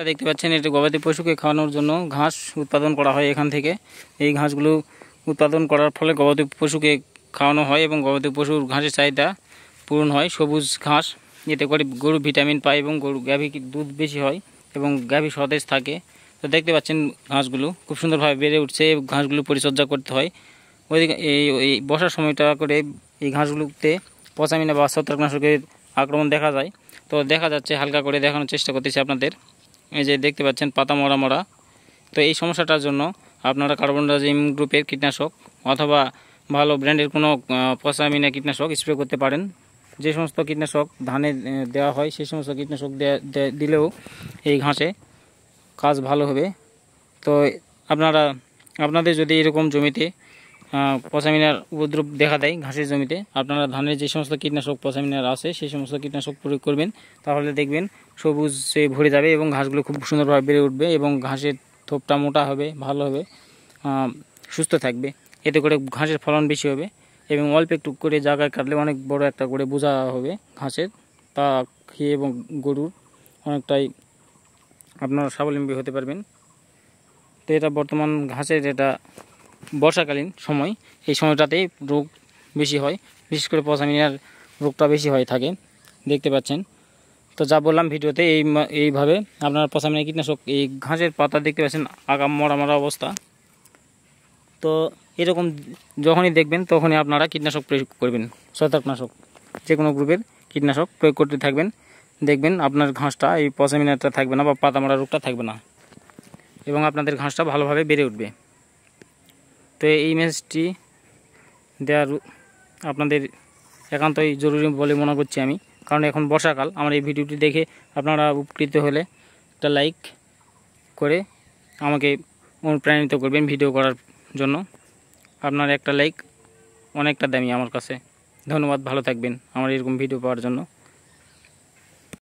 দেখতে পাচ্ছেন এটা গবাদি পশুকে খাওয়ানোর জন্য ঘাস উৎপাদন করা হয় এখান থেকে। এই ঘাসগুলো উৎপাদন করার ফলে গবাদি পশুকে খাওয়ানো হয় এবং গবাদি পশুর ঘাসের চাহিদা পূরণ হয়। সবুজ ঘাস, এতে করে গরু ভিটামিন পায় এবং গাভী দুধ বেশি হয় এবং গাভী সতেজ থাকে। তো দেখতে পাচ্ছেন ঘাসগুলো খুব সুন্দরভাবে বেড়ে উঠছে। এই ঘাসগুলো পরিচর্যা করতে হয়। ওইদিকে এই বর্ষার সময়টা করে এই ঘাসগুলোতে পচামিনা বা ছত্রাকনাশকের আক্রমণ দেখা যায়। তো দেখা যাচ্ছে, হালকা করে দেখানোর চেষ্টা করতেছি আপনাদের। এই যে দেখতে পাচ্ছেন পাতা মরা মরা। তো এই সমস্যাটার জন্য আপনারা কার্বনডাজিম গ্রুপের কীটনাশক অথবা ভালো ব্র্যান্ডের কোনো পচামিনা কীটনাশক স্প্রে করতে পারেন। যে সমস্ত কীটনাশক ধানে দেওয়া হয় সেই সমস্ত কীটনাশক দিলেও এই ঘাসে কাজ ভালো হবে। তো আপনাদের যদি এরকম জমিতে পচামিনার উপদ্রব দেখা দেয় ঘাসের জমিতে, আপনারা ধানের যে সমস্ত কীটনাশক পচামিনার আছে সেই সমস্ত কীটনাশক প্রয়োগ করবেন। তাহলে দেখবেন সবুজে ভরে যাবে এবং ঘাসগুলো খুব সুন্দরভাবে বেড়ে উঠবে এবং ঘাসের থোপটা মোটা হবে, ভালো হবে, সুস্থ থাকবে। এতে করে ঘাসের ফলন বেশি হবে এবং অল্প একটু করে জায়গায় কাটলে অনেক বড় একটা করে বোঝা হবে ঘাসের। তা খেয়ে এবং গরুর অনেকটাই আপনারা স্বাবলম্বী হতে পারবেন। তো এটা বর্তমান ঘাসের এটা বর্ষাকালীন সময়, এই সময়টাতেই রোগ বেশি হয়, বিশেষ করে পচামিনার রোগটা বেশি হয়ে থাকে, দেখতে পাচ্ছেন। তো যা বললাম ভিডিওতে এইভাবে আপনারা পচামিনা কীটনাশক, এই ঘাসের পাতা দেখতে পাচ্ছেন আগাম মরা মরা অবস্থা। তো এরকম যখনই দেখবেন তখনই আপনারা কীটনাশক প্রয়োগ করবেন, ছত্রাকনাশক যে কোনো গ্রুপের কীটনাশক প্রয়োগ করতে থাকবেন। দেখবেন আপনার ঘাসটা এই পচামিনাটা থাকবে না বা পাতা মরা রোগটা থাকবে না এবং আপনাদের ঘাসটা ভালোভাবে বেড়ে উঠবে। তো এই মেসেজটি দেওয়ার আপনাদের একান্তই জরুরি বলে মনে করছি আমি, কারণ এখন বর্ষাকাল। আমার এই ভিডিওটি দেখে আপনারা উপকৃত হলে একটা লাইক করে আমাকে অনুপ্রাণিত করবেন ভিডিও করার জন্য। আপনার একটা লাইক অনেকটা দামি আমার কাছে। ধন্যবাদ, ভালো থাকবেন আমার এরকম ভিডিও পাওয়ার জন্য।